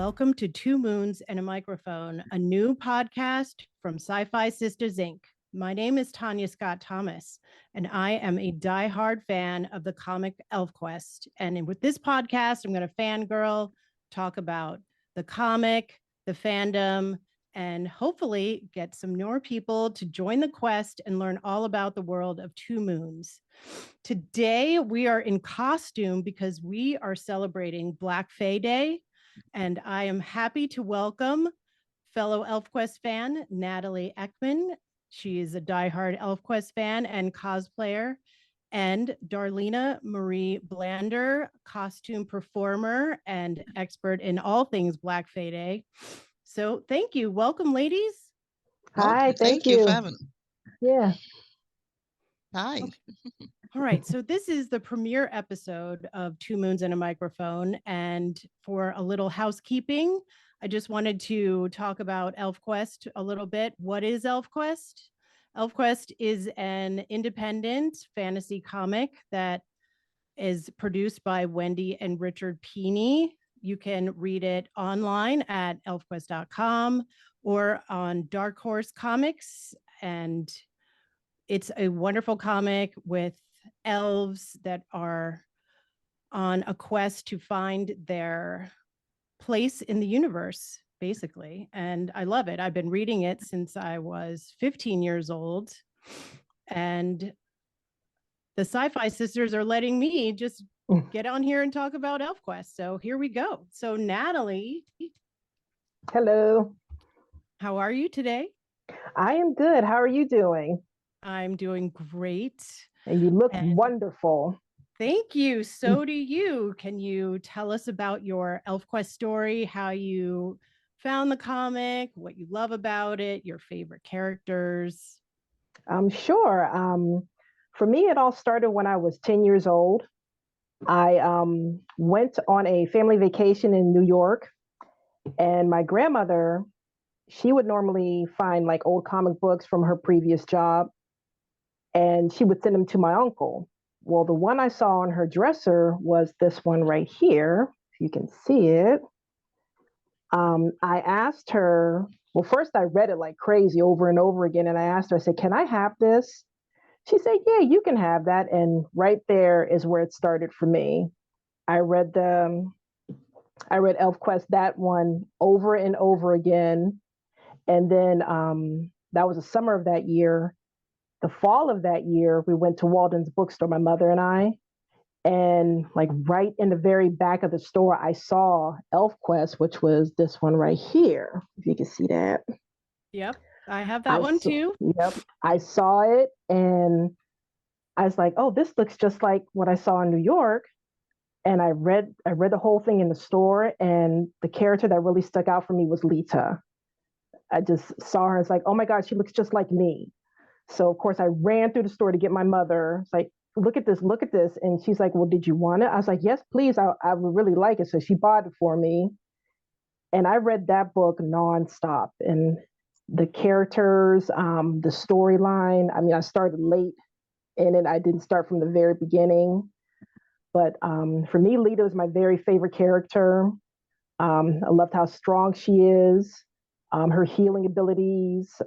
Welcome to Two Moons and a Microphone, a new podcast from Sci-Fi Sisters, Inc. My name is Tanya Scott-Thomas, and I am a diehard fan of the comic ElfQuest. And with this podcast, I'm going to fangirl, talk about the comic, the fandom, and hopefully get some more people to join the quest and learn all about the world of Two Moons. Today, we are in costume because we are celebrating Black Fae Day. And I am happy to welcome fellow ElfQuest fan, Natalie Eckman. She is a diehard ElfQuest fan and cosplayer, and Darlena Marie Blander, costume performer and expert in all things Black Fae Day. So thank you. Welcome, ladies. Hi, thank you for having me. Yeah. Hi. All right, so this is the premiere episode of Two Moons and a Microphone, and for a little housekeeping, I just wanted to talk about ElfQuest a little bit. What is ElfQuest? ElfQuest is an independent fantasy comic that is produced by Wendy and Richard Peeney. You can read it online at elfquest.com or on Dark Horse Comics, and it's a wonderful comic with elves that are on a quest to find their place in the universe, basically. And I love it. I've been reading it since I was 15 years old. And the Sci-Fi Sisters are letting me just get on here and talk about ElfQuest. So here we go. So Natalie. Hello. How are you today? I am good. How are you doing? I'm doing great. And you look wonderful. Thank you. So do you. Can you tell us about your ElfQuest story, how you found the comic, what you love about it, your favorite characters? Sure. For me, it all started when I was 10 years old. I went on a family vacation in New York, and my grandmother, she would normally find like old comic books from her previous job, and she would send them to my uncle. Well, the one I saw on her dresser was this one right here, if you can see it. I asked her, well, first I read it like crazy over and over again, and I asked her, I said, can I have this? She said, yeah, you can have that. And right there is where it started for me. I read ElfQuest, that one, over and over again. And then that was the summer of that year. The fall of that year, we went to Walden's bookstore, my mother and I, and like right in the very back of the store, I saw ElfQuest, which was this one right here, if you can see that. Yep, I have that one too. Yep, I saw it and I was like, oh, this looks just like what I saw in New York. And I read the whole thing in the store, and the character that really stuck out for me was Lita. I just saw her, it's like, oh my God, she looks just like me. So of course I ran through the store to get my mother. It's like, look at this. And she's like, well, did you want it? I was like, yes, please. I would really like it. So she bought it for me. And I read that book nonstop. And the characters, the storyline, I mean, I started late in it. I didn't start from the very beginning. But for me, Lita is my very favorite character. I loved how strong she is, her healing abilities,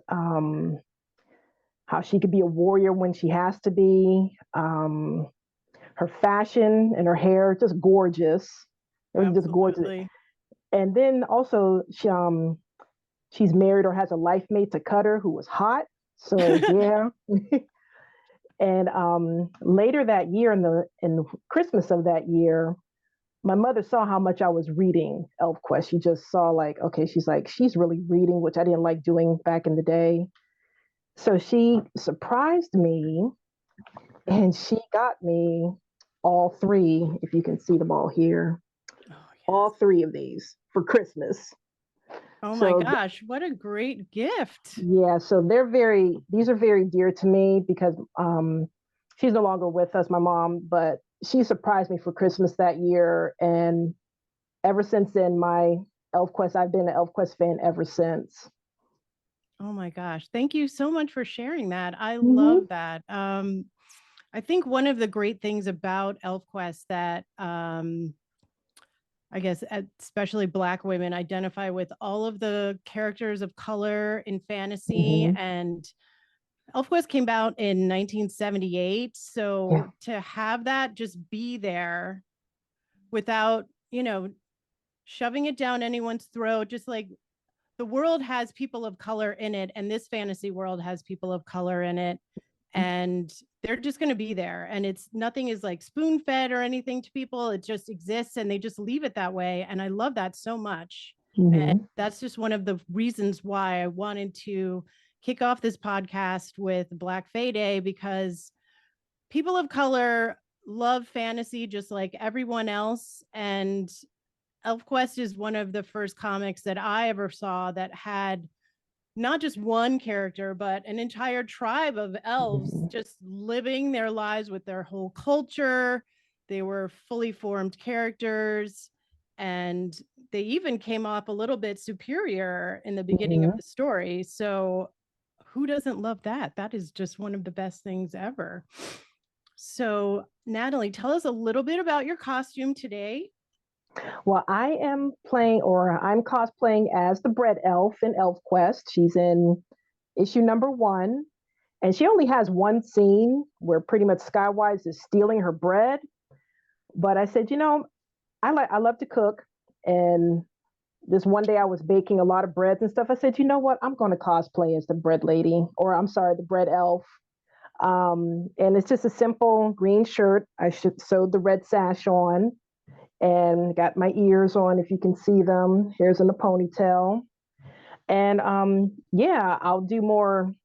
how she could be a warrior when she has to be, her fashion and her hair, just gorgeous. It was just gorgeous. And then also she's married or has a life mate to Cutter who was hot. So yeah. And later that year, in Christmas of that year, my mother saw how much I was reading ElfQuest. She just saw like, okay, she's really reading, which I didn't like doing back in the day. So she surprised me, and she got me all three, if you can see them all here, all three of these for Christmas. Oh my gosh, what a great gift. Yeah, so these are very dear to me because she's no longer with us, my mom, but she surprised me for Christmas that year. And ever since then, I've been an ElfQuest fan ever since. Oh my gosh. Thank you so much for sharing that. I love that. I think one of the great things about ElfQuest that I guess especially Black women identify with all of the characters of color in fantasy. And ElfQuest came out in 1978. So to have that just be there without, shoving it down anyone's throat, just like the world has people of color in it, and this fantasy world has people of color in it, and they're just going to be there, and it's nothing is like spoon fed or anything to people. It just exists and they just leave it that way, and I love that so much. And that's just one of the reasons why I wanted to kick off this podcast with Black Fae Day, because people of color love fantasy just like everyone else. And ElfQuest is one of the first comics that I ever saw that had not just one character, but an entire tribe of elves just living their lives with their whole culture. They were fully formed characters, and they even came off a little bit superior in the beginning of the story. So who doesn't love that? That is just one of the best things ever. So Natalie, tell us a little bit about your costume today. Well, I'm cosplaying as the bread elf in ElfQuest. She's in issue number 1, and she only has one scene where pretty much Skywise is stealing her bread. But I said, I love to cook, and this one day I was baking a lot of breads and stuff. I said, you know what? I'm going to cosplay as the bread lady, or I'm sorry, the bread elf. And it's just a simple green shirt. I sewed the red sash on and got my ears on, if you can see them. Here's in a ponytail. And I'll do more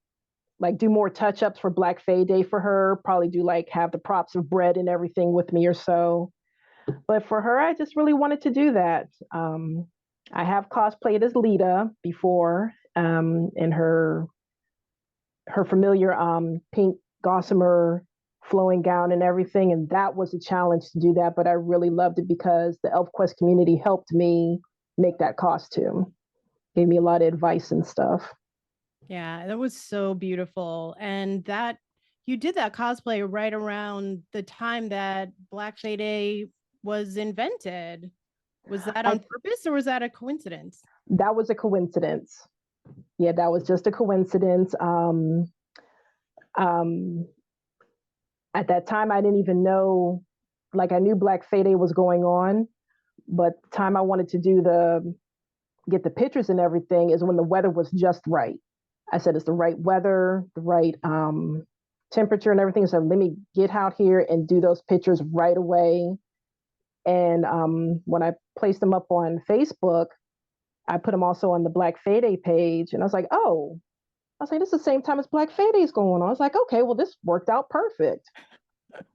touch-ups for Black Fae Day for her. Probably do have the props of bread and everything with me or so. But for her, I just really wanted to do that. I have cosplayed as Lita before, in her familiar pink gossamer flowing gown and everything, and that was a challenge to do that, but I really loved it because the ElfQuest community helped me make that costume, gave me a lot of advice and stuff. Yeah, that was so beautiful. And that you did that cosplay right around the time that Black Fae Day was invented. Was that on purpose, or was that a coincidence? That was a coincidence. Yeah, that was just a coincidence. At that time, I didn't even know, I knew Black Fae Day was going on, but the time I wanted to get the pictures and everything is when the weather was just right. I said, it's the right weather, the right temperature and everything. So let me get out here and do those pictures right away. And when I placed them up on Facebook, I put them also on the Black Fae Day page. And I was like, this is the same time as Black Fae Day is going on. I was like, okay, well, this worked out perfect.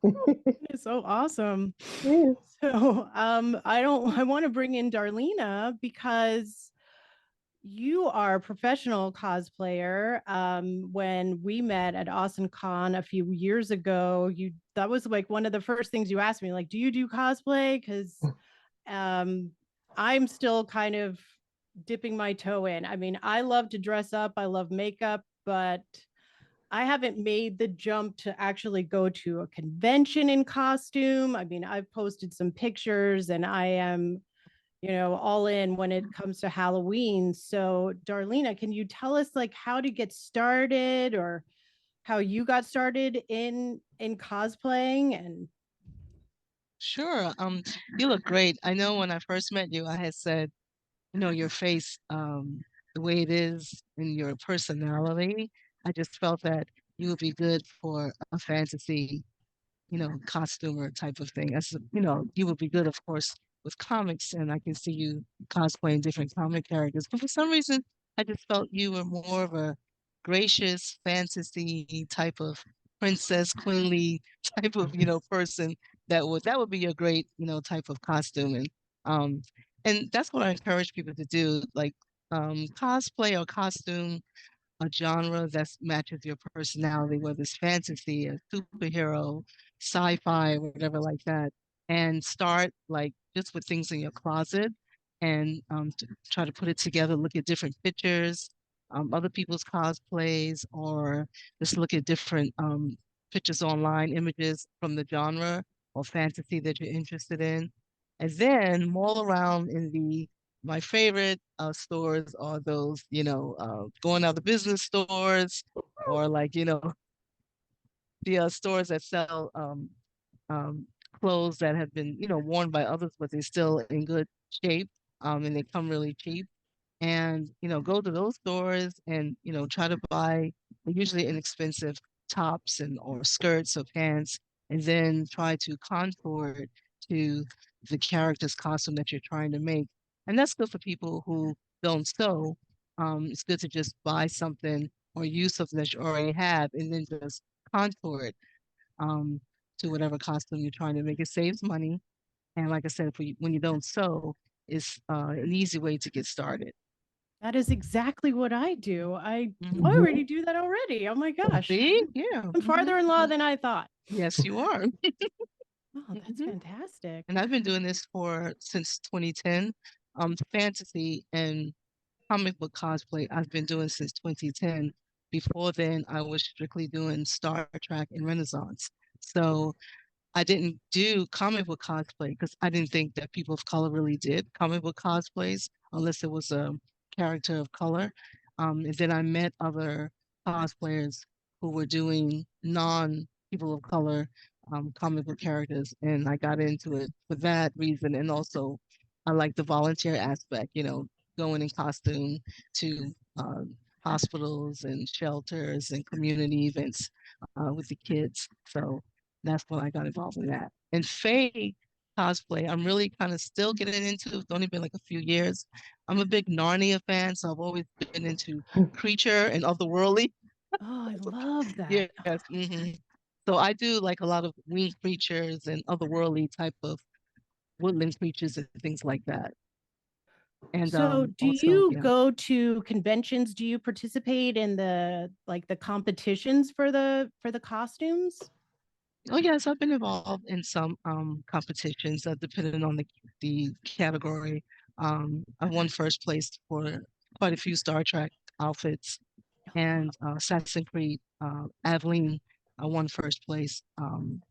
It's so awesome. Yeah. So I want to bring in Darlena, because you are a professional cosplayer. When we met at Austin Con a few years ago, that was one of the first things you asked me, do you do cosplay? Because I'm still kind of dipping my toe in. I mean, I love to dress up, I love makeup, but I haven't made the jump to actually go to a convention in costume. I mean, I've posted some pictures, and I am, all in when it comes to Halloween. So Darlena, can you tell us how to get started, or how you got started in cosplaying? And Sure. You look great. I know when I first met you, I had said, your face, the way it is and your personality, I just felt that you would be good for a fantasy, costumer type of thing. You would be good, of course, with comics, and I can see you cosplaying different comic characters. But for some reason, I just felt you were more of a gracious fantasy type of princess, queenly type of, person that would be a great, type of costume. And that's what I encourage people to do, cosplay or costume a genre that matches your personality, whether it's fantasy, a superhero, sci-fi, whatever like that, and start just with things in your closet and to try to put it together, look at different pictures, other people's cosplays, or just look at different pictures online, images from the genre or fantasy that you're interested in, And then mall around in my favorite stores are those, going out of business stores, or like, the stores that sell um, clothes that have been, worn by others, but they're still in good shape, and they come really cheap. And, go to those stores and, try to buy usually inexpensive tops and or skirts or pants, and then try to contour it to the character's costume that you're trying to make. And that's good for people who don't sew. It's good to just buy something or use something that you already have and then just contour it um, to whatever costume you're trying to make. It saves money. And like I said, when you don't sew, it's an easy way to get started. That is exactly what I do. I Mhm. already do that already. Oh my gosh. See? Yeah. I'm farther in law than I thought. Yes, you are. Oh, that's Mhm. fantastic. And I've been doing this since 2010. Fantasy and comic book cosplay I've been doing since 2010. Before then, I was strictly doing Star Trek and Renaissance. So I didn't do comic book cosplay because I didn't think that people of color really did comic book cosplays unless it was a character of color. And then I met other cosplayers who were doing non people of color comic book characters, and I got into it for that reason. And also, I like the volunteer aspect, going in costume to hospitals and shelters and community events with the kids. So that's when I got involved in that. And Faye cosplay, I'm really kind of still getting into. It's only been like a few years. I'm a big Narnia fan, so I've always been into creature and otherworldly. Oh, I love that. Yes. So I do like a lot of winged creatures and otherworldly type of woodland creatures and things like that. And So, do also, you yeah. go to conventions? Do you participate in the competitions for the costumes? Oh yes, I've been involved in some competitions, depending on the category. I won first place for quite a few Star Trek outfits, and Assassin's Creed, Aveline, I won first place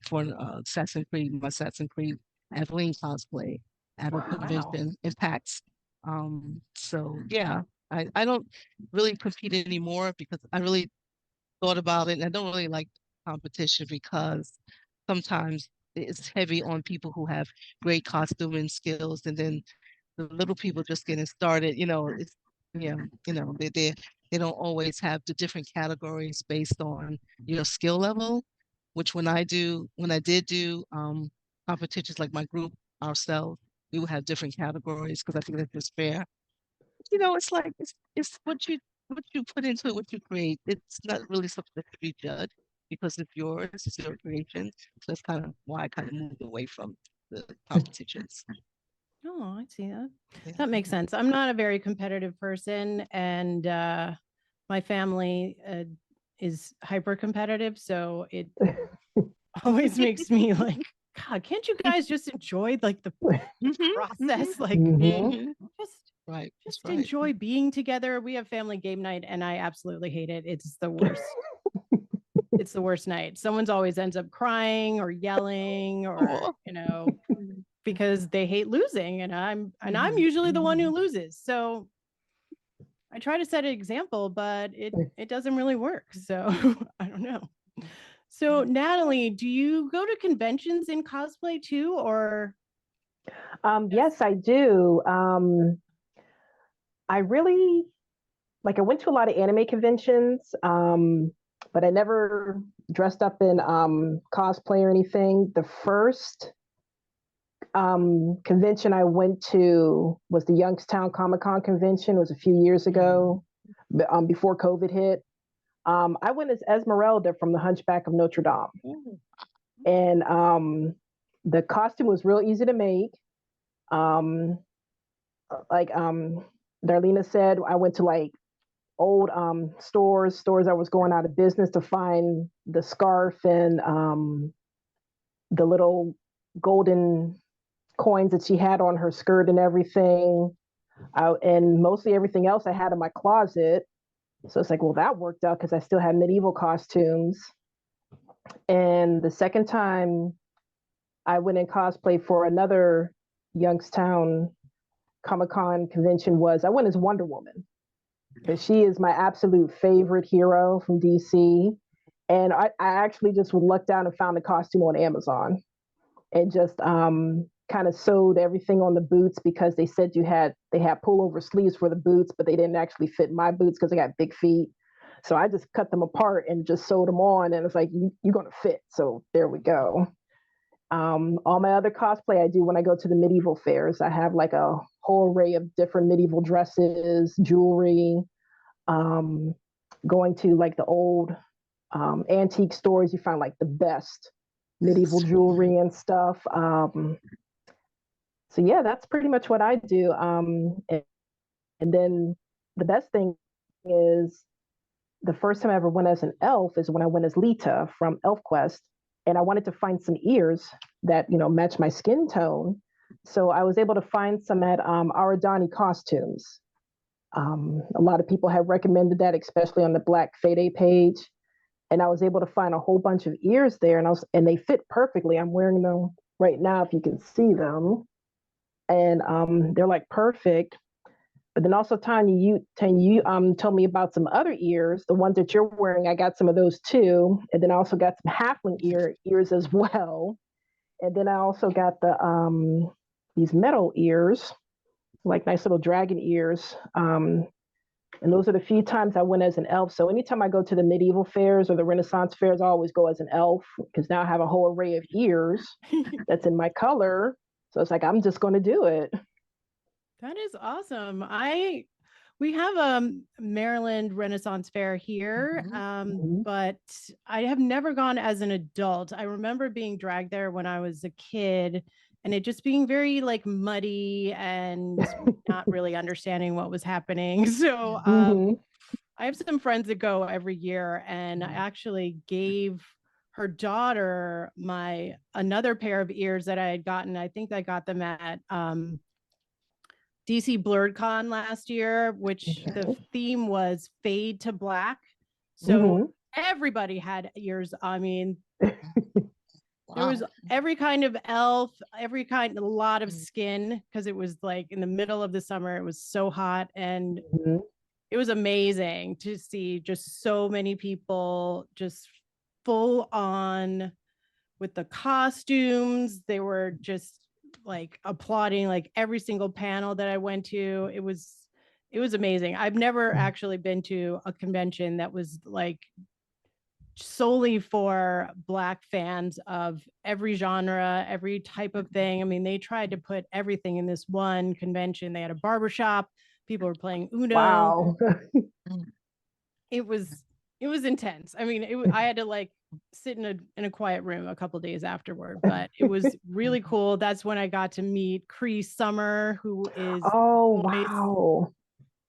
for Assassin's Creed, my Assassin's Creed Aveline cosplay at a Wow. convention in PAX. So yeah, I don't really compete anymore because I really thought about it, and I don't really like competition because sometimes it's heavy on people who have great costuming skills, and then the little people just getting started. It's yeah, they don't always have the different categories based on your skill level. Which when I did do competitions like my group ourselves, we would have different categories because I think that's just fair. It's like it's what you put into it, what you create. It's not really something that should be judged because it's yours, it's your creation. So that's kind of why I kind of moved away from the competitions. Oh, I see that. Yeah. That makes sense. I'm not a very competitive person, and my family is hyper competitive, so it always makes me like, God, can't you guys just enjoy like the process? Like, just Right. That's just right. enjoy being together. We have family game night, and I absolutely hate it. It's the worst. It's the worst night. Someone's always ends up crying or yelling, or because they hate losing, and I'm usually the one who loses. So I try to set an example, but it doesn't really work. So I don't know. So Natalie, do you go to conventions in cosplay too, or Yes, I do. I really I went to a lot of anime conventions, but I never dressed up in cosplay or anything. The first convention I went to was the Youngstown Comic Con convention. It was a few years ago, before COVID hit. I went as Esmeralda from The Hunchback of Notre Dame, and the costume was real easy to make. Um, like Darlena said, I went to old stores that was going out of business to find the scarf and the little golden coins that she had on her skirt and everything. And mostly everything else I had in my closet. So it's like, well, that worked out because I still had medieval costumes. And the second time I went in cosplay for another Youngstown Comic-Con convention was, I went as Wonder Woman because she is my absolute favorite hero from DC. And I actually just lucked out and found the costume on Amazon and just kind of sewed everything on the boots because they said they had pullover sleeves for the boots, but they didn't actually fit my boots because I got big feet. So I just cut them apart and just sewed them on, and it's like you're gonna fit. So there we go. All my other cosplay I do when I go to the medieval fairs, I have like a whole array of different medieval dresses, jewelry. Going to like the old antique stores, you find like the best medieval jewelry and stuff. So yeah, that's pretty much what I do. And then the best thing is the first time I ever went as an elf is when I went as Lita from ElfQuest, and I wanted to find some ears that match my skin tone. So I was able to find some at Aradani Costumes. A lot of people have recommended that, especially on the Black Fae page. And I was able to find a whole bunch of ears there, and they fit perfectly. I'm wearing them right now, if you can see them, and they're like perfect. But then also, Tanya, you told me about some other ears, the ones that you're wearing. I got some of those too, and then I also got some halfling ears as well. And then I also got these metal ears, like nice little dragon ears. And those are the few times I went as an elf. So anytime I go to the medieval fairs or the Renaissance fairs, I always go as an elf because now I have a whole array of ears that's in my color. So it's like, I'm just going to do it. That is awesome. We have a Maryland Renaissance Fair here, but I have never gone as an adult. I remember being dragged there when I was a kid, and it just being very like muddy and not really understanding what was happening. So I have some friends that go every year, and I actually gave her daughter another pair of ears that I had gotten. I think I got them at DC BlurredCon last year, which the theme was fade to black. So everybody had ears. I mean, there was every kind of elf, a lot of skin, because it was like in the middle of the summer. It was so hot, and it was amazing to see just so many people just full on with the costumes. They were just like applauding like every single panel that I went to. It was amazing. I've never actually been to a convention that was like solely for Black fans of every genre, every type of thing. I mean, they tried to put everything in this one convention. They had a barbershop, people were playing Uno. Wow. It was intense. I mean, I had to like sit in a quiet room a couple days afterward, but it was really cool. That's when I got to meet Cree Summer, who is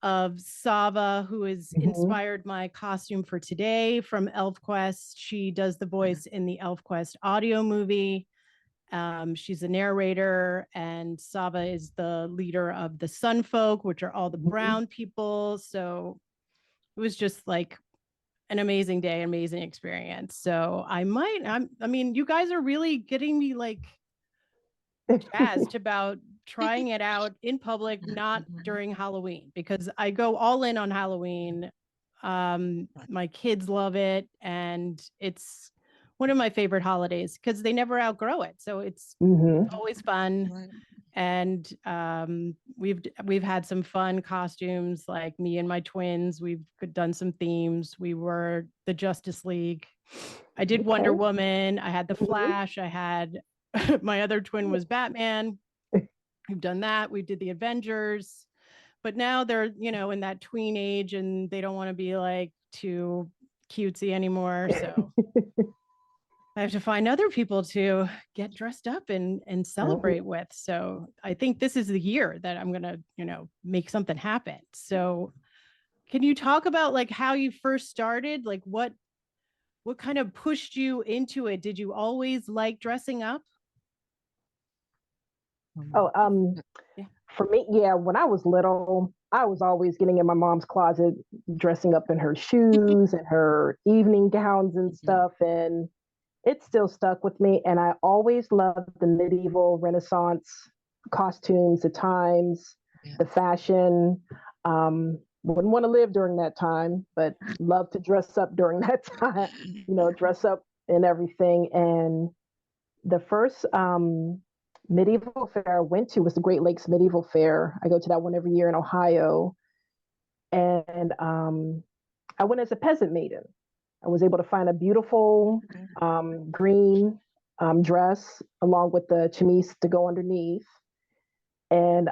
of Sava, who has inspired my costume for today from ElfQuest. She does the voice in the ElfQuest audio movie. She's a narrator, and Sava is the leader of the Sun Folk, which are all the brown people. So it was just like an amazing day, amazing experience. So I mean, you guys are really getting me like jazzed about trying it out in public, not during Halloween, because I go all in on Halloween. My kids love it, and it's one of my favorite holidays because they never outgrow it. So it's always fun. Right. And we've had some fun costumes, like me and my twins. We've done some themes. We were the Justice League. I did Wonder Woman. I had the Flash. I had my other twin was Batman. We've done that. We did the Avengers. But now they're, in that tween age, and they don't want to be like too cutesy anymore. So I have to find other people to get dressed up and celebrate with. So I think this is the year that I'm going to, make something happen. So can you talk about like how you first started? Like what kind of pushed you into it? Did you always like dressing up? For me, when I was little, I was always getting in my mom's closet, dressing up in her shoes and her evening gowns and stuff. And it still stuck with me. And I always loved the medieval Renaissance costumes, the times, Yeah. the fashion. Wouldn't want to live during that time, but love to dress up during that time, dress up and everything. And the first medieval fair I went to was the Great Lakes Medieval Fair. I go to that one every year in Ohio. And I went as a peasant maiden. I was able to find a beautiful green dress along with the chemise to go underneath. And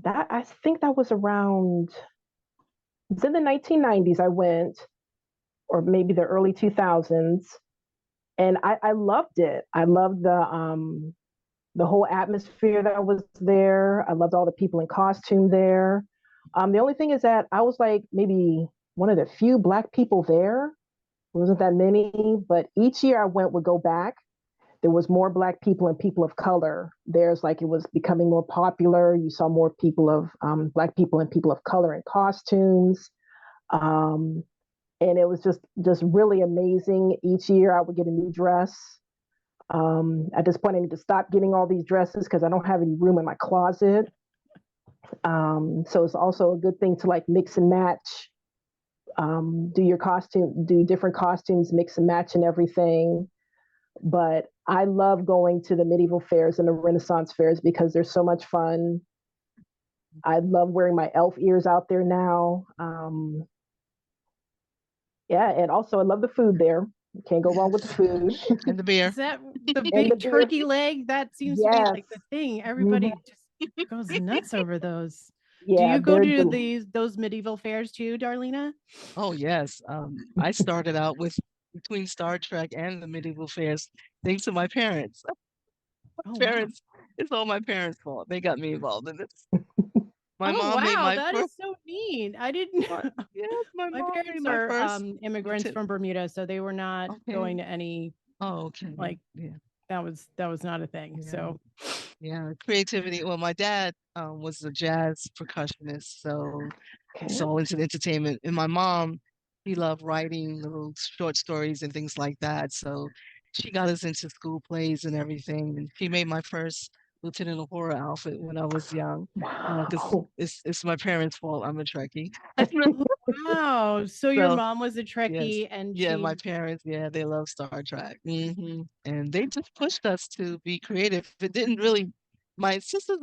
that I think that was around, it's in the 1990s I went, or maybe the early 2000s. And I loved it. I loved the whole atmosphere that was there. I loved all the people in costume there. The only thing is that I was like maybe one of the few Black people there. There wasn't that many, but each year I went would go back. There was more Black people and people of color. There's like it was becoming more popular. You saw more people of Black people and people of color in costumes. Um, and it was just really amazing. Each year I would get a new dress. At this point, I need to stop getting all these dresses because I don't have any room in my closet. So it's also a good thing to like mix and match, do different costumes, mix and match and everything. But I love going to the medieval fairs and the Renaissance fairs because they're so much fun. I love wearing my elf ears out there now. Yeah, and also I love the food there. Can't go wrong with the food. And the beer. Is that the And big the beer. turkey leg? That seems to be Yes. like the thing. Everybody Mhm. just goes nuts over those. Do Yeah, you go they're to those medieval fairs too, Darlena? Oh yes. I started out with between Star Trek and the medieval fairs, thanks to my parents. Oh wow. Parents, it's all my parents' fault. They got me involved in this. My Oh mom made wow, my that is first. so neat. I didn't Yes, my my mom made parents my are first immigrants lieutenant. from Bermuda, so they were not Okay. going to any Oh, okay. like Yeah. that was not a thing. Yeah. So Yeah. Creativity. Well, my dad was a jazz percussionist, so he's okay. always in entertainment. And my mom, she loved writing little short stories and things like that. So she got us into school plays and everything. And she made my first Lieutenant Uhura outfit when I was young. Because Wow. it's my parents' fault. I'm a Trekkie. oh, wow. So your So mom was a yes. Trekkie and Yeah, she my parents, yeah, they love Star Trek. And they just pushed us to be creative. It didn't really, my sister,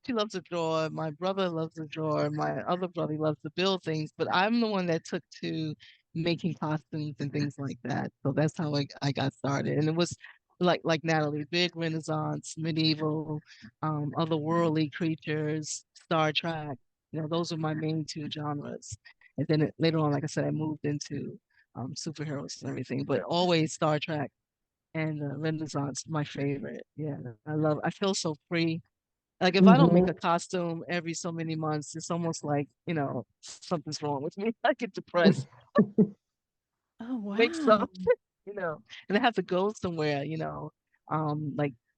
she loves to draw. My brother loves to draw. My other brother loves to build things, but I'm the one that took to making costumes and things like that. So that's how I got started. And it was like Natalie, big Renaissance, medieval, otherworldly creatures, Star Trek. Those are my main two genres. And then later on, like I said, I moved into superheroes and everything, but always Star Trek and Renaissance, my favorite. Yeah, I feel so free. Like if I don't make Hmm. a costume every so many months, it's almost like, something's wrong with me. I get depressed. Oh Make wow. something, you know, and I have to go somewhere,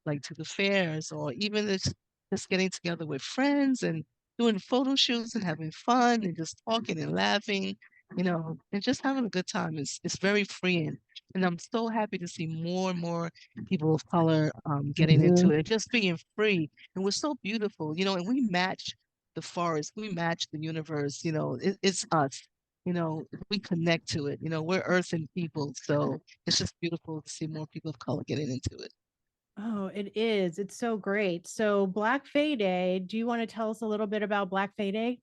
like to the fairs or even just getting together with friends and doing photo shoots and having fun and just talking and laughing, and just having a good time. It's very freeing. And I'm so happy to see more and more people of color getting into Hmm. it, just being free. And we're so beautiful, and we match the forest, we match the universe, it's us. We connect to it. We're earth and people. So it's just beautiful to see more people of color getting into it. Oh, it is. It's so great. So Black Fae Day, do you want to tell us a little bit about Black Fae Day?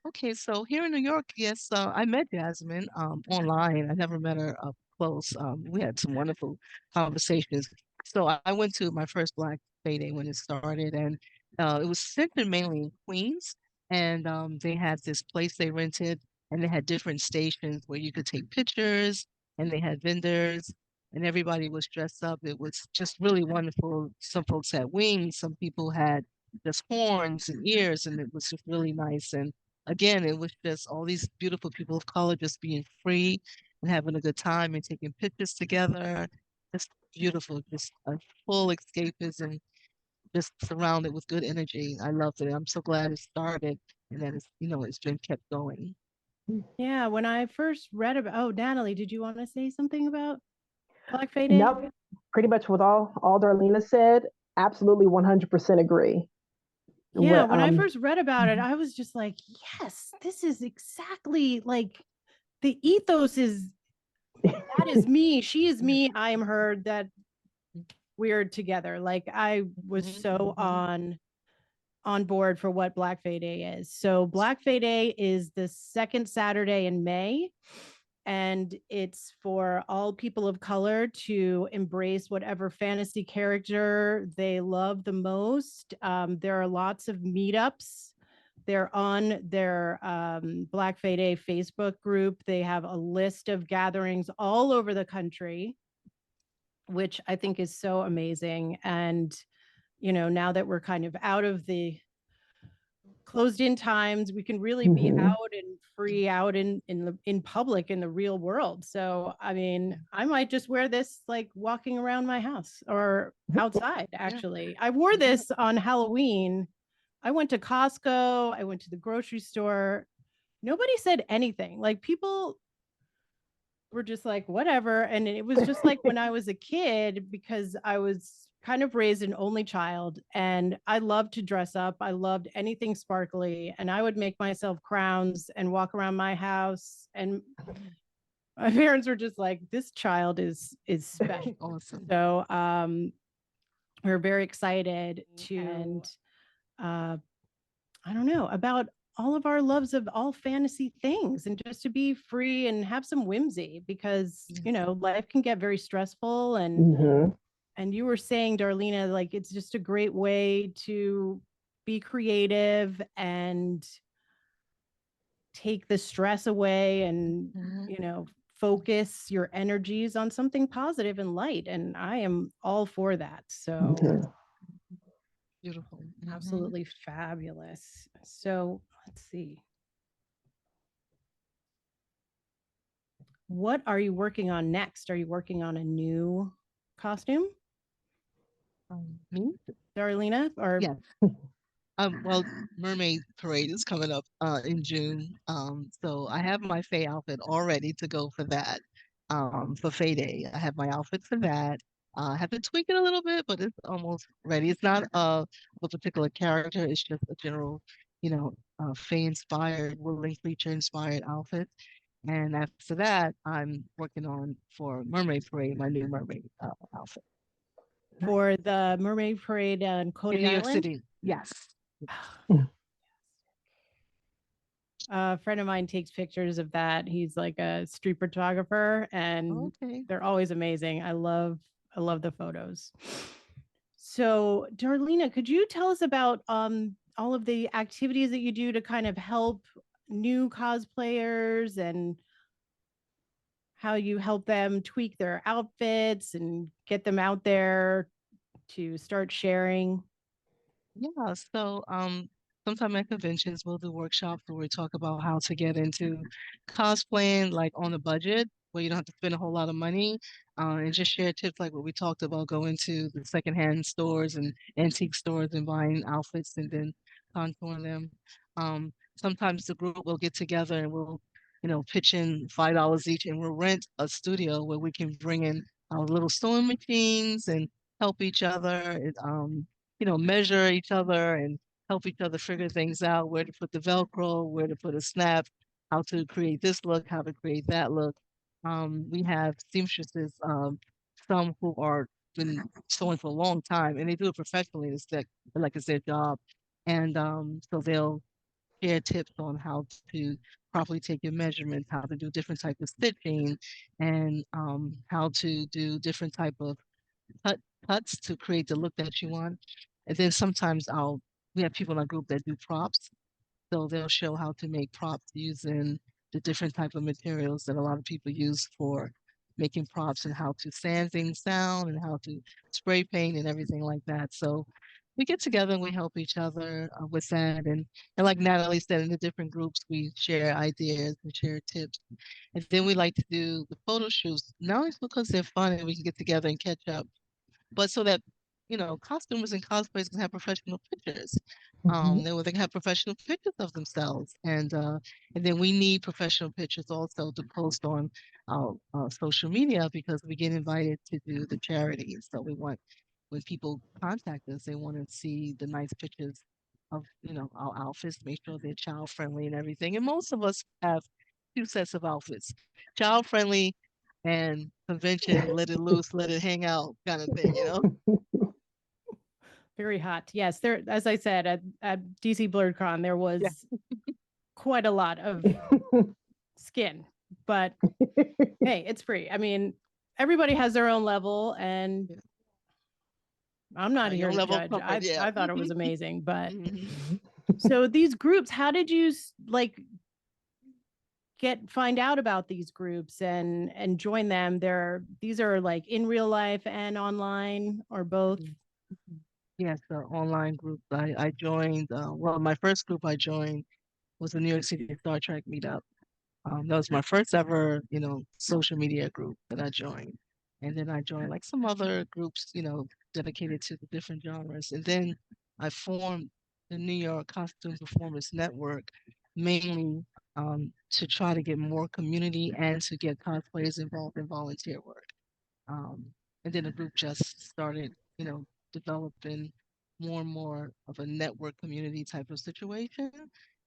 Okay, so here in New York, yes, I met Jasmine online. I never met her up close. We had some wonderful conversations. So I went to my first Black Fae Day when it started, and it was centered mainly in Queens. And they had this place they rented, and they had different stations where you could take pictures, and they had vendors, and everybody was dressed up. It was just really wonderful. Some folks had wings, some people had just horns and ears, and it was just really nice. And again, it was just all these beautiful people of color just being free and having a good time and taking pictures together. Just beautiful, just a full escapism, just surrounded with good energy. I loved it. I'm so glad it started and that it's been kept going. Yeah, when I first read about, oh, Natalie, did you want to say something about Black Fae Day? No, pretty much with all Darlena said. Absolutely 100% agree. Yeah, What when I first read about it, I was just like, yes, this is exactly like the ethos is that is me, she is me, I am her, that we're together. Like I was so on board for what Black Fae Day is. So Black Fae Day is the second Saturday in May, and it's for all people of color to embrace whatever fantasy character they love the most. There are lots of meetups. They're on their Black Fae Day Facebook group. They have a list of gatherings all over the country, which I think is so amazing. And, you know, now that we're kind of out of the closed in times, we can really be out and free out in public in the real world. So I mean, I might just wear this like walking around my house or outside. Actually, I wore this on Halloween. I went to Costco, I went to the grocery store. Nobody said anything. Like people were just like whatever, and it was just like when I was a kid, because I was kind of raised an only child and I loved to dress up. I loved anything sparkly, and I would make myself crowns and walk around my house, and my parents were just like, this child is special. Awesome. So we're very excited to, and I don't know, about all of our loves of all fantasy things, and just to be free and have some whimsy, because you know life can get very stressful, and you were saying, Darlena, like it's just a great way to be creative and take the stress away, and you know, focus your energies on something positive and light, and I am all for that. So Beautiful. absolutely fabulous. So let's see. What are you working on next? Are you working on a new costume? Me? Darlena? Or Yes. Well, Mermaid Parade is coming up in June. So I have my Fae outfit all ready to go for that. For Fae Day, I have my outfit for that. I have to tweak it a little bit, but it's almost ready. It's not a particular character. It's just a general, you know, Fae inspired, woodland creature inspired outfit. And after that, I'm working on for Mermaid Parade, my new mermaid outfit. for the Mermaid Parade on Cody In New York Island? City. Yes. A friend of mine takes pictures of that. He's like a street photographer, and they're always amazing. I love the photos. So, Darlena, could you tell us about all of the activities that you do to kind of help new cosplayers, and how you help them tweak their outfits and get them out there to start sharing? Yeah, so sometime at conventions we'll do workshops where we talk about how to get into cosplaying like on a budget where you don't have to spend a whole lot of money, and just share tips like what we talked about, going to the secondhand stores and antique stores and buying outfits and then contouring them. Sometimes the group will get together and we'll, you know, pitch in $5 each and we'll rent a studio where we can bring in our little sewing machines and help each other. You know, measure each other and help each other figure things out, where to put the Velcro, where to put a snap, how to create this look, how to create that look. We have seamstresses, some who are been sewing for a long time and they do it professionally. Like it's their job. And so they'll share tips on how to properly take your measurements, how to do different types of stitching, and how to do different type of cut cuts to create the look that you want. And then sometimes we have people in our group that do props. So they'll show how to make props using the different type of materials that a lot of people use for making props, and how to sand things down and how to spray paint and everything like that. So we get together and we help each other with that. And like Natalie said, in the different groups, we share ideas and share tips. And then we like to do the photo shoots, not only because they're fun and we can get together and catch up, but so that costumers and cosplayers can have professional pictures. Mhm. They can have professional pictures of themselves, and then we need professional pictures also to post on our social media because we get invited to do the charities. So we want when people contact us, they want to see the nice pictures of our outfits, make sure they're child friendly and everything. And most of us have two sets of outfits, child friendly and convention, let it loose, let it hang out kind of thing. Very hot. Yes, there. As I said at DC BlurredCon, there Yeah. was quite a lot of skin, but hey, it's free. I mean, everybody has their own level, and Yeah. I'm not Your here to level of judge. comfort, yeah. I thought it was amazing, but Mhm. so these groups, how did you like find out about these groups and join them? These are like in real life and online or both. Mhm. Mhm. Yes, the online group I joined. Well, my first group I joined was the New York City Star Trek meetup. That was my first ever, social media group that I joined. And then I joined like some other groups, dedicated to the different genres. And then I formed the New York Costume Performance Network, mainly to try to get more community and to get cosplayers involved in volunteer work. Um, and then the group just started, developing more and more of a network community type of situation.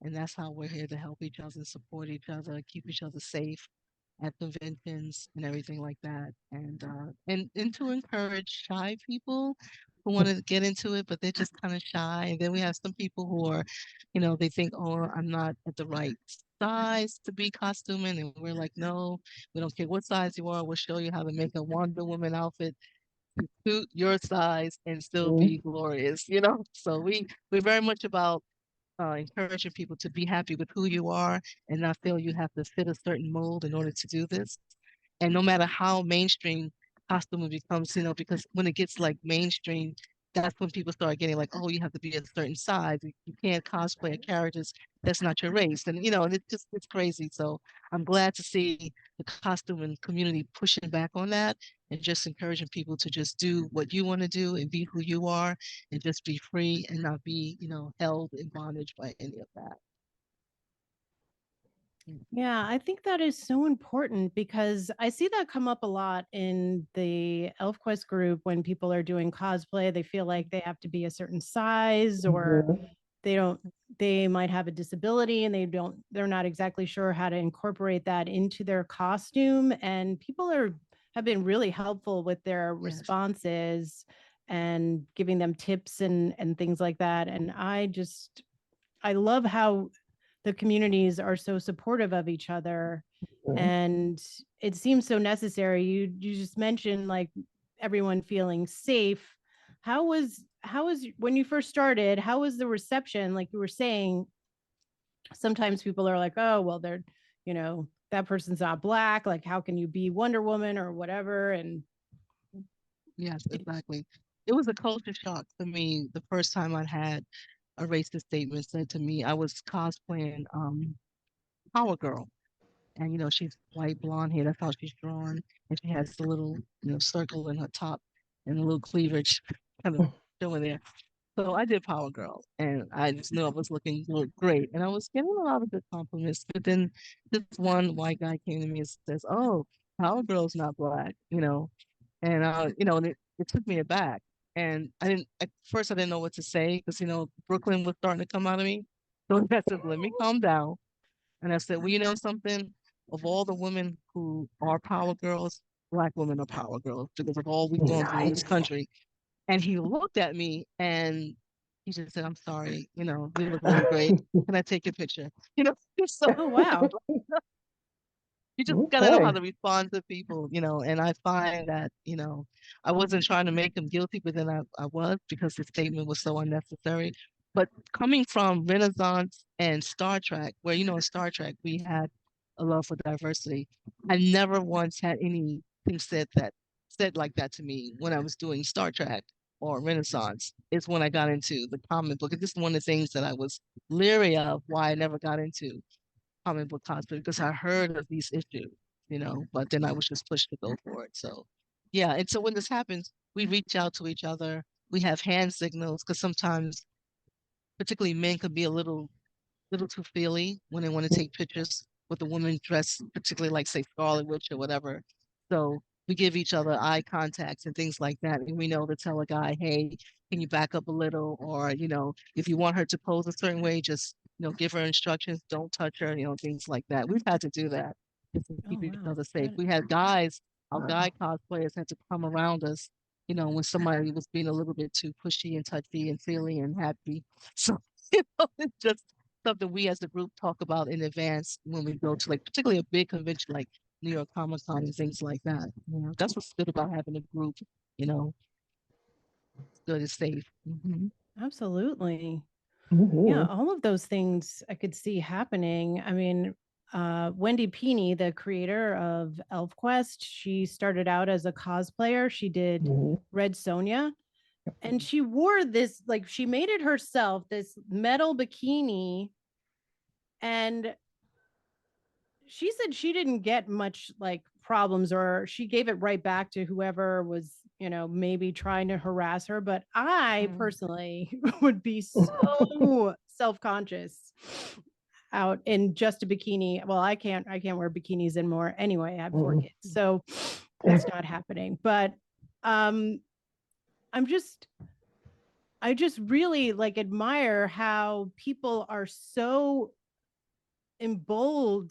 And that's how we're here to help each other, support each other, keep each other safe at conventions and everything like that. And to encourage shy people who want to get into it, but they're just kind of shy. And then we have some people who are, they think, oh, I'm not at the right size to be costuming. And we're like, no, we don't care what size you are. We'll show you how to make a Wonder Woman outfit to suit your size and still be glorious. So we're very much about encouraging people to be happy with who you are and not feel you have to fit a certain mold in order to do this. And no matter how mainstream costume becomes, because when it gets like mainstream, that's when people start getting like, oh, you have to be a certain size. You can't cosplay a character that's not your race. And it's crazy. So I'm glad to see the costume and community pushing back on that and just encouraging people to just do what you want to do and be who you are and just be free and not be, held in bondage by any of that. Mm. Yeah, I think that is so important because I see that come up a lot in the ElfQuest group when people are doing cosplay. They feel like they have to be a certain size or Mhm. they don't they might have a disability and they're not exactly sure how to incorporate that into their costume, and people have been really helpful with their Yes. responses and giving them tips and things like that. And I love how the communities are so supportive of each other, Mhm. and it seems so necessary. You just mentioned like everyone feeling safe. How was when you first started, how was the reception? Like you were saying, sometimes people are like, oh well, that person's not black, like how can you be Wonder Woman or whatever? And Yes, exactly. It was a culture shock for me the first time I had a racist statement said to me. I was cosplaying Power Girl. And she's white blonde hair, that's how she's drawn. And she has the little, circle in her top and a little cleavage kind of showing there. So I did Power Girl and I just knew I was looking great. And I was getting a lot of good compliments. But then this one white guy came to me and says, oh, Power Girl's not black. And it took me aback. And at first I didn't know what to say because, Brooklyn was starting to come out of me. So I said, let me calm down. And I said, well, you know something? Of all the women who are power girls, black women are power girls because of all we've gone through in this Nice. country. And he looked at me and he just said, I'm sorry, you look really great. Can I take your picture? So oh wow. you just gotta know how Okay. to respond to people. And I find that, I wasn't trying to make him guilty, but then I was because the statement was so unnecessary. But coming from Renaissance and Star Trek, where, in Star Trek, we had a love for diversity. I never once had anything said like that to me when I was doing Star Trek or Renaissance. Is when I got into the comic book. It's just one of the things that I was leery of why I never got into comic book cosplay because I heard of these issues, but then I was just pushed to go for it. So, yeah. And so when this happens, we reach out to each other. we have hand signals because sometimes, particularly men, could be a little too feely when they want to take pictures with a woman dressed particularly like say Scarlet Witch or whatever. So we give each other eye contacts and things like that. And we know to tell a guy, hey, can you back up a little? Or, if you want her to pose a certain way, just, give her instructions, don't touch her, things like that. We've had to do that just to Oh keep each wow. other safe. We had guys, our guy cosplayers had to come around us, when somebody was being a little bit too pushy and touchy and feely and happy. So, it's just something we as a group talk about in advance when we go to like particularly a big convention like New York Comic Con and things like that. That's what's good about having a group. It's good, it's safe. Absolutely. Yeah, Mhm. all of those things I could see happening. I mean, Wendy Pini, the creator of ElfQuest, she started out as a cosplayer. She did Mhm. Red Sonja, and she wore this, like, she made it herself, this metal bikini. And she said she didn't get much like problems, or she gave it right back to whoever was, maybe trying to harass her. But I Mm. personally would be so self-conscious out in just a bikini. Well, I can't wear bikinis anymore anyway. I have 4 kids. So it's not happening. But um I'm just I just really like admire how people are so bold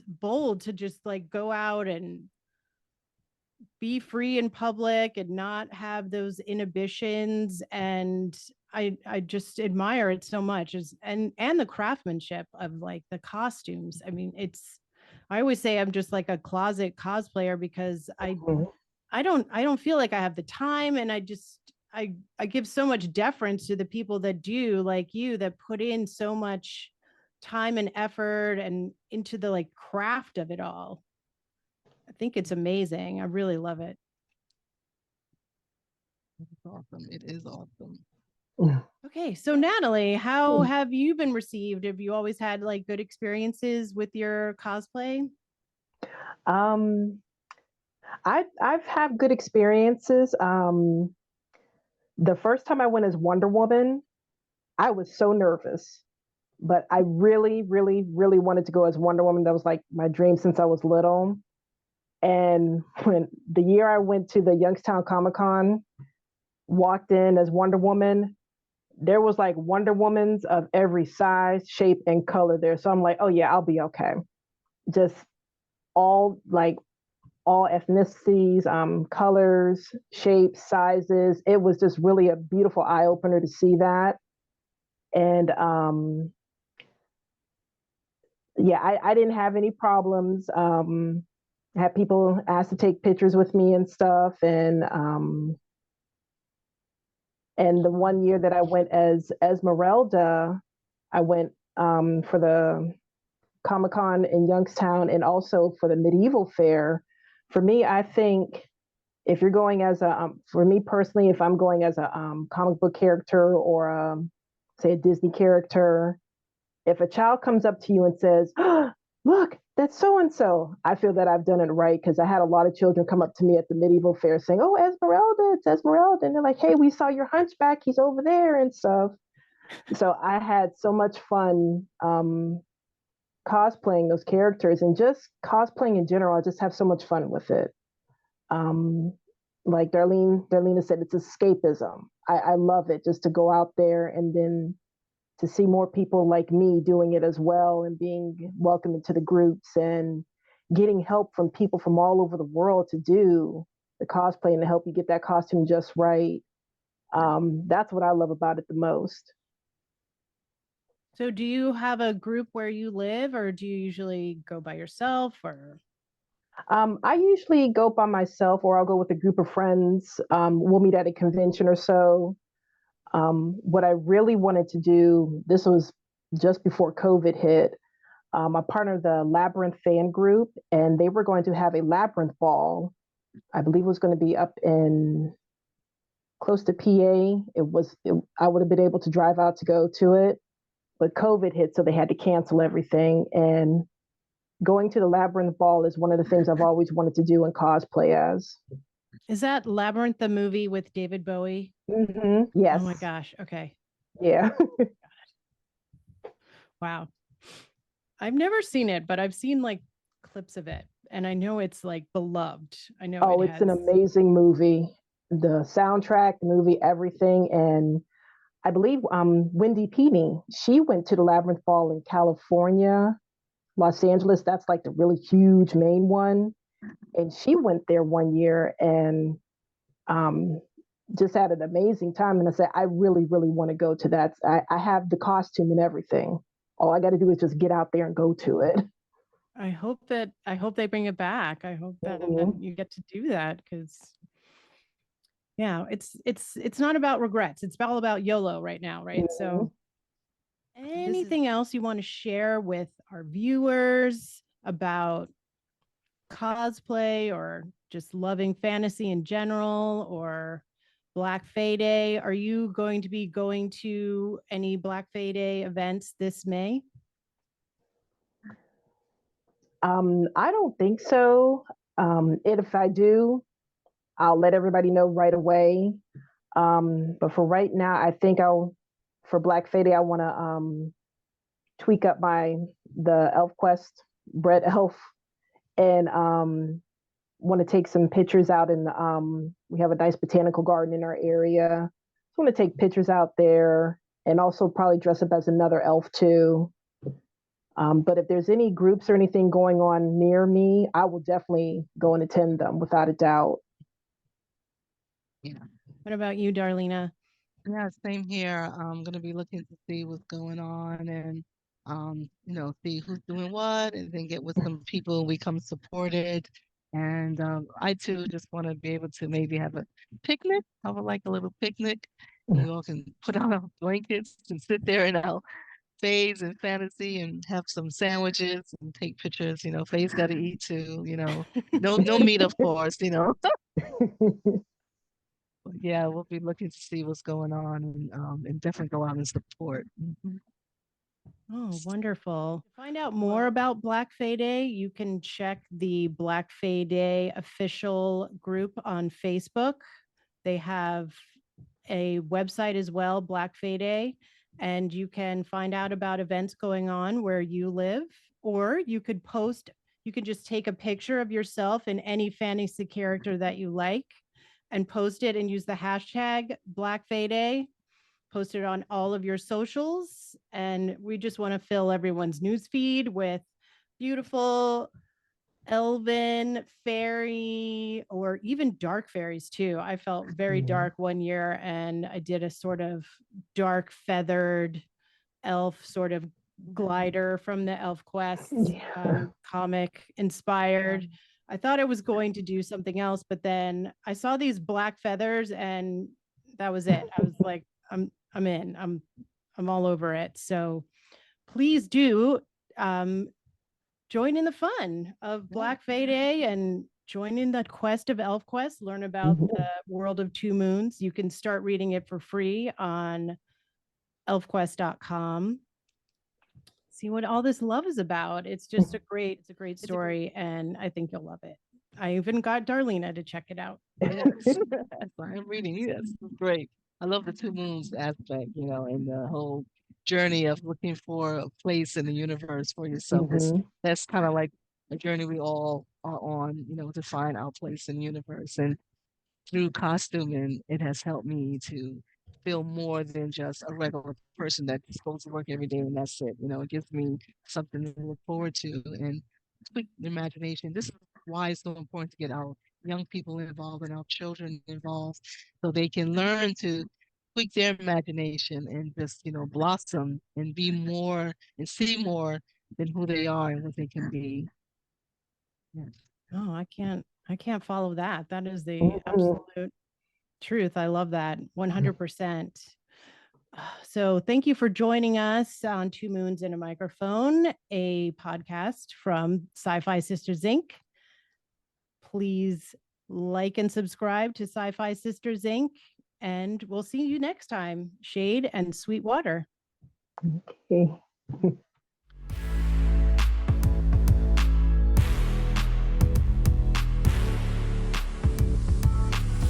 to just like go out and be free in public and not have those inhibitions. And I just admire it so much. And the craftsmanship of like the costumes. I mean, I always say I'm just like a closet cosplayer because Mhm. I don't feel like I have the time. And I give so much deference to the people that do, like you, that put in so much time and effort and into the like craft of it all. I think it's amazing. I really love it. It's awesome. It is awesome. Okay, so Natalie, how have you been received? Have you always had like good experiences with your cosplay? Um, I've had good experiences. The first time I went as Wonder Woman, I was so nervous, but I really, really, really wanted to go as Wonder Woman. That was like my dream since I was little. And when the year I went to the Youngstown Comic Con, walked in as Wonder Woman, there was like Wonder Womans of every size, shape, and color there. So I'm like, oh yeah, I'll be okay. Just all like all ethnicities, colors, shapes, sizes. It was just really a beautiful eye opener to see that. And yeah, I didn't have any problems. I had people ask to take pictures with me and stuff. And the one year that I went as Esmeralda, I went for the Comic Con in Youngstown and also for the medieval fair. For me, I think if you're going as for me personally, if I'm going as a comic book character or say a Disney character, if a child comes up to you and says, oh, look, that's so and so, I feel that I've done it right, because I had a lot of children come up to me at the medieval fair saying, oh, Esmeralda, it's Esmeralda. And they're like, hey, we saw your hunchback, he's over there and stuff. So I had so much fun cosplaying those characters, and just cosplaying in general. I just have so much fun with it. Um, like Darlena said, it's escapism. I love it, just to go out there and then to see more people like me doing it as well, and being welcomed into the groups and getting help from people from all over the world to do the cosplay and to help you get that costume just right. That's what I love about it the most. So do you have a group where you live, or do you usually go by yourself, or I usually go by myself, or I'll go with a group of friends. We'll meet at a convention or so. What I really wanted to do, this was just before COVID hit. I partnered the Labyrinth fan group, and they were going to have a Labyrinth ball. I believe it was going to be up in close to PA. I would have been able to drive out to go to it, but COVID hit, so they had to cancel everything. And going to the Labyrinth ball is one of the things I've always wanted to do in cosplay as. Is that Labyrinth, the movie with David Bowie? Yes. Oh my gosh. Okay. Yeah. Wow. I've never seen it, but I've seen like clips of it. And I know it's like beloved. I know Oh, it it's has. an amazing movie. The soundtrack, the movie, everything. And I believe Wendy Pini, she went to the Labyrinth Ball in California, Los Angeles. That's like the really huge main one. And she went there one year and um, just had an amazing time. And I said, I really, really want to go to that. I have the costume and everything. All I got to do is just get out there and go to it. I hope they bring it back. I hope that you get to do that because yeah, it's not about regrets. It's all about YOLO right now, right? So anything else you want to share with our viewers about cosplay or just loving fantasy in general or Black Fae Day? Are you going to be going to any Black Fae Day events this May? I don't think so. If I do, I'll let everybody know right away. But for right now, I think for Black Fae Day, I want to tweak up the ElfQuest bread elf and want to take some pictures out we have a nice botanical garden in our area. So I want to take pictures out there and also probably dress up as another elf too. But if there's any groups or anything going on near me, I will definitely go and attend them without a doubt. Yeah. What about you, Darlena? Yeah, same here. I'm gonna be looking to see what's going on and see who's doing what and then get with some people we come supported. And I too just want to be able to maybe have a picnic. I would like a little picnic. We all can put out our blankets and sit there in our phase and fantasy and have some sandwiches and take pictures. Faye's got to eat too. No meat, of course. But yeah, we'll be looking to see what's going on and definitely go out and support. Oh, wonderful. To find out more about Black Fae Day, you can check the Black Fae Day official group on Facebook. They have a website as well, Black Fae Day, and you can find out about events going on where you live, or you could just take a picture of yourself in any fantasy character that you like and post it and use the hashtag Black Fae Day. Post it on all of your socials. And we just want to fill everyone's newsfeed with beautiful elven, fairy, or even dark fairies too. I felt very dark one year and I did a sort of dark feathered elf sort of glider from the ElfQuest comic inspired. I thought I was going to do something else, but then I saw these black feathers and that was it. I was like, I'm in. I'm all over it. So please do join in the fun of Black Fae Day and join in the quest of ElfQuest. Learn about the world of Two Moons. You can start reading it for free on elfquest.com. See what all this love is about. It's just a great story, and I think you'll love it. I even got Darlena to check it out. Yes, I'm reading. That's great. I love the Two Moons aspect, and the whole journey of looking for a place in the universe for yourself. That's kind of like a journey we all are on, to find our place in the universe. And through costuming, it has helped me to feel more than just a regular person that just goes to work every day and that's it. It gives me something to look forward to and tweak the imagination. This is why it's so important to get our young people involved and our children involved so they can learn to tweak their imagination and just, blossom and be more and see more than who they are and what they can be. Yes. Oh, I can't follow that. That is the absolute truth. I love that 100%. So thank you for joining us on Two Moons and a Microphone, a podcast from Sci-Fi Sisters Inc. Please like and subscribe to Sci-Fi Sisters Inc. And we'll see you next time. Shade and sweet water. Okay.